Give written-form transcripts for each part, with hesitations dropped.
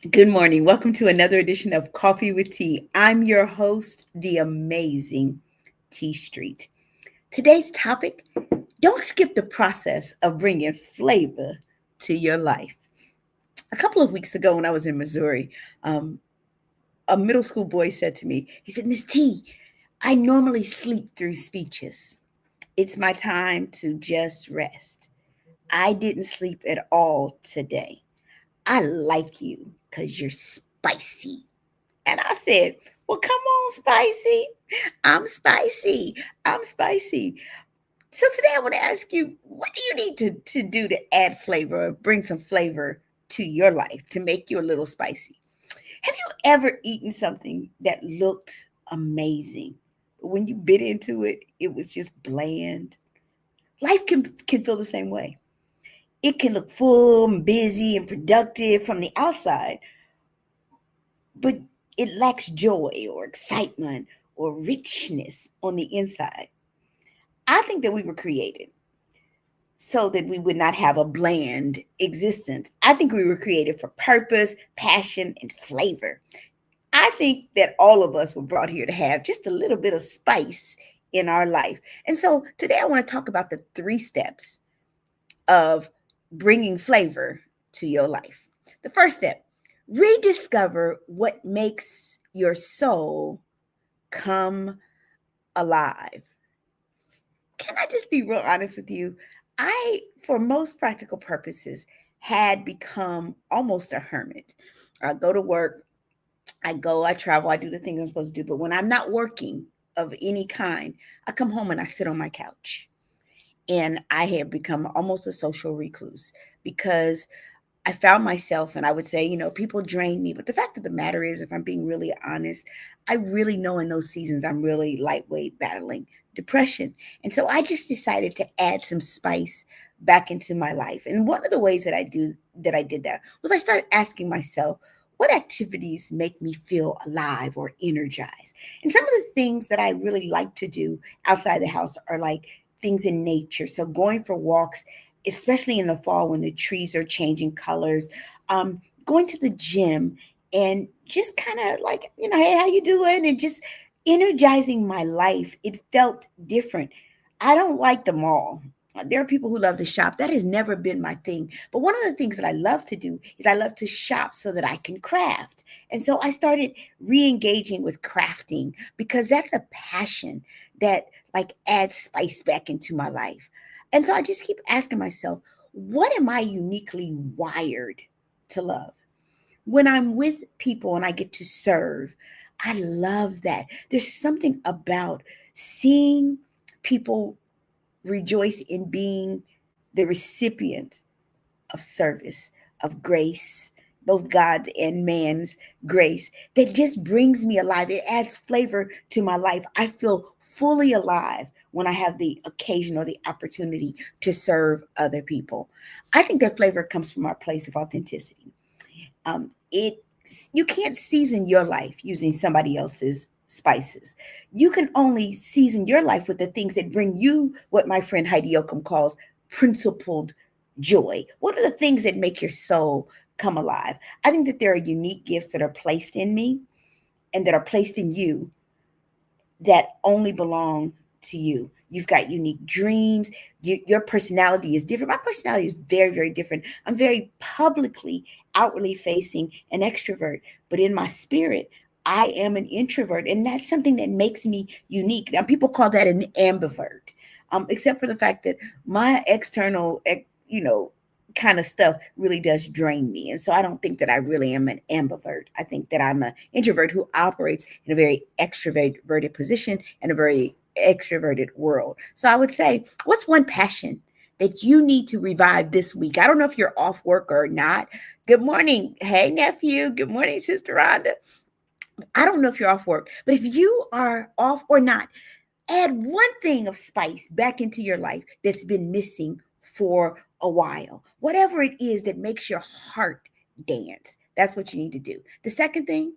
Good morning. Welcome to another edition of Coffee with Tea. I'm your host, the amazing T Street. Today's topic: don't skip the process of bringing flavor to your life. A couple of weeks ago, when I was in Missouri, um, a middle school boy said to me, he said, Miss T, I normally sleep through speeches. It's my time to just rest. I didn't sleep at all today. I like you because you're spicy. And I said, well, come on, Spicy. I'm spicy. I'm spicy. So today I want to ask you, what do you need to do to add flavor or bring some flavor to your life to make you a little spicy? Have you ever eaten something that looked amazing, but when you bit into it, it was just bland? Life can feel the same way. It can look full and busy and productive from the outside, but it lacks joy or excitement or richness on the inside. I think that we were created so that we would not have a bland existence. I think we were created for purpose, passion, and flavor. I think that all of us were brought here to have just a little bit of spice in our life. And so today I want to talk about the three steps of bringing flavor to your life. The first step: rediscover what makes your soul come alive. Can I just be real honest with you? I, for most practical purposes, had become almost a hermit. I go to work, I travel, I do the things I'm supposed to do. But when I'm not working of any kind, I come home and I sit on my couch. And I have become almost a social recluse because I found myself, and I would say, people drain me. But the fact of the matter is, if I'm being really honest, I really know in those seasons I'm really lightweight battling depression. And so I just decided to add some spice back into my life. And one of the ways that I did that was I started asking myself, what activities make me feel alive or energized? And some of the things that I really like to do outside the house are like things in nature. So going for walks, especially in the fall when the trees are changing colors, going to the gym and just kind of like, hey, how you doing? And just energizing my life. It felt different. I don't like the mall. There are people who love to shop. That has never been my thing. But one of the things that I love to do is I love to shop so that I can craft. And so I started re-engaging with crafting because that's a passion that like adds spice back into my life. And so I just keep asking myself, what am I uniquely wired to love? When I'm with people and I get to serve, I love that. There's something about seeing people rejoice in being the recipient of service, of grace, both God's and man's grace, that just brings me alive. It adds flavor to my life. I feel fully alive when I have the occasion or the opportunity to serve other people. I think that flavor comes from our place of authenticity. It You can't season your life using somebody else's spices. You can only season your life with the things that bring you what my friend Heidi Yoakum calls principled joy. What are the things that make your soul come alive? I think that there are unique gifts that are placed in me and that are placed in you that only belong to you. You've got unique dreams. Your personality is different. My personality is very, very different. I'm very publicly, outwardly facing an extrovert, but in my spirit, I am an introvert. And that's something that makes me unique. Now, people call that an ambivert, except for the fact that my external, kind of stuff really does drain me. And so I don't think that I really am an ambivert. I think that I'm an introvert who operates in a very extroverted position and a very extroverted world. So I would say, what's one passion that you need to revive this week? I don't know if you're off work or not. Good morning. Hey, nephew. Good morning, Sister Rhonda. I don't know if you're off work, but if you are off or not, add one thing of spice back into your life that's been missing for a while. Whatever it is that makes your heart dance, that's what you need to do. The second thing,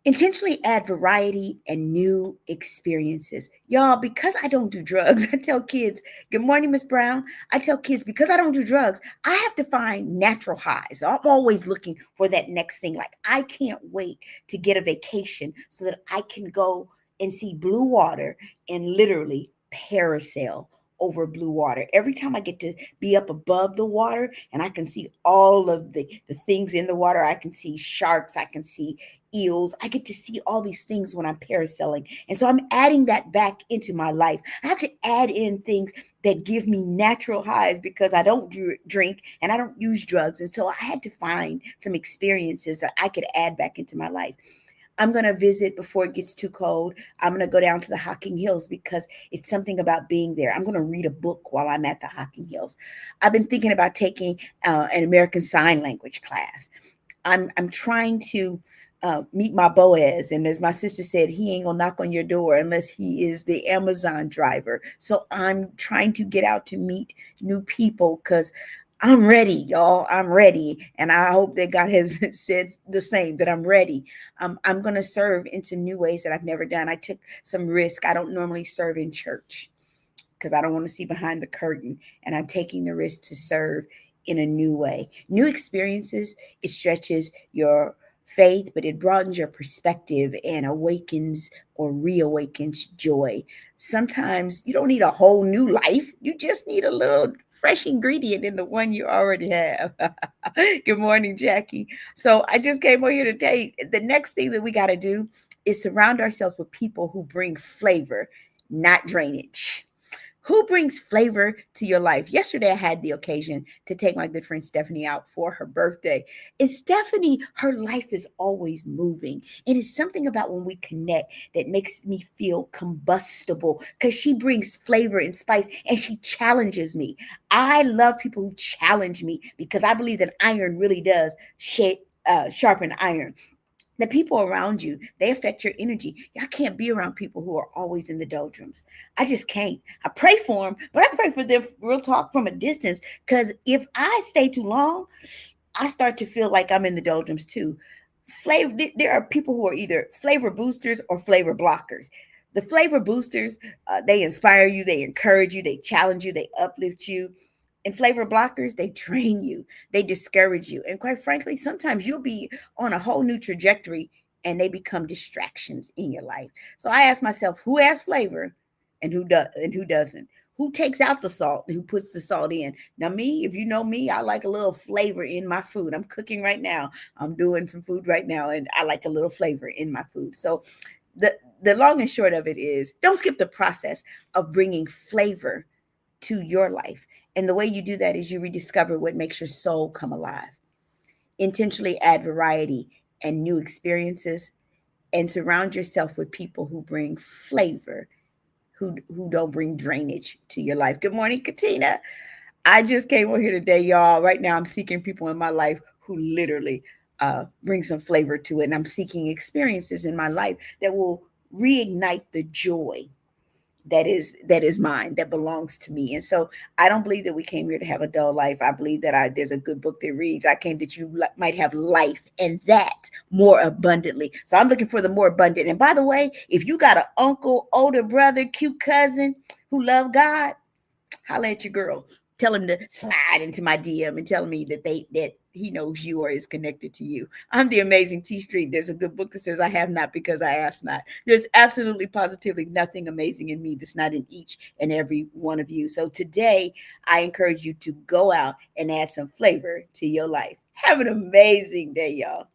Intentionally add variety and new experiences. Y'all, because I don't do drugs, I tell kids, good morning, Miss Brown. I tell kids, because I don't do drugs, I have to find natural highs. So I'm always looking for that next thing. Like, I can't wait to get a vacation so that I can go and see blue water and literally parasail over blue water. Every time I get to be up above the water and I can see all of the things in the water, I can see sharks, I can see eels. I get to see all these things when I'm parasailing. And so I'm adding that back into my life. I have to add in things that give me natural highs because I don't drink and I don't use drugs. And so I had to find some experiences that I could add back into my life. I'm going to visit before it gets too cold. I'm going to go down to the Hocking Hills because it's something about being there. I'm going to read a book while I'm at the Hocking Hills. I've been thinking about taking an American Sign Language class. I'm trying to meet my Boaz, and as my sister said, he ain't gonna knock on your door unless he is the Amazon driver. So I'm trying to get out to meet new people because I'm ready, y'all. I'm ready, and I hope that God has said the same, that I'm ready. I'm gonna serve into new ways that I've never done. I took some risk. I don't normally serve in church because I don't want to see behind the curtain. And I'm taking the risk to serve in a new way. New experiences, it stretches your faith, but it broadens your perspective and awakens or reawakens joy. Sometimes you don't need a whole new life, you just need a little fresh ingredient in the one you already have. Good morning, Jackie. So I just came over here to tell you the next thing that we got to do is surround ourselves with people who bring flavor, not drainage. Who brings flavor to your life? Yesterday, I had the occasion to take my good friend Stephanie out for her birthday. And Stephanie, her life is always moving. And it's something about when we connect that makes me feel combustible because she brings flavor and spice and she challenges me. I love people who challenge me because I believe that iron really does sharpen iron. The people around you, they affect your energy. Y'all can't be around people who are always in the doldrums. I just can't. I pray for them, but I pray for them, real talk, from a distance, because if I stay too long, I start to feel like I'm in the doldrums too. There are people who are either flavor boosters or flavor blockers. The flavor boosters, they inspire you, they encourage you, they challenge you, they uplift you. And flavor blockers, they drain you, they discourage you. And quite frankly, sometimes you'll be on a whole new trajectory and they become distractions in your life. So I ask myself, who has flavor and who doesn't? Who takes out the salt and who puts the salt in? Now, me, if you know me, I like a little flavor in my food. I'm cooking right now. I'm doing some food right now, and I like a little flavor in my food. So the long and short of it is, don't skip the process of bringing flavor to your life. And the way you do that is you rediscover what makes your soul come alive. Intentionally add variety and new experiences, and surround yourself with people who bring flavor, who don't bring drainage to your life. Good morning, Katina. I just came over here today, y'all. Right now, I'm seeking people in my life who literally bring some flavor to it. And I'm seeking experiences in my life that will reignite the joy that is mine, that belongs to me. And so I don't believe that we came here to have a dull life. I believe that there's a good book that reads, I came that you might have life and that more abundantly. So I'm looking for the more abundant. And by the way, if you got an uncle, older brother, cute cousin who love God, holla at your girl. Tell him to slide into my DM and tell me that he knows you or is connected to you. I'm the amazing T Street. There's a good book that says, I have not because I ask not. There's absolutely positively nothing amazing in me that's not in each and every one of you. So today, I encourage you to go out and add some flavor to your life. Have an amazing day, y'all.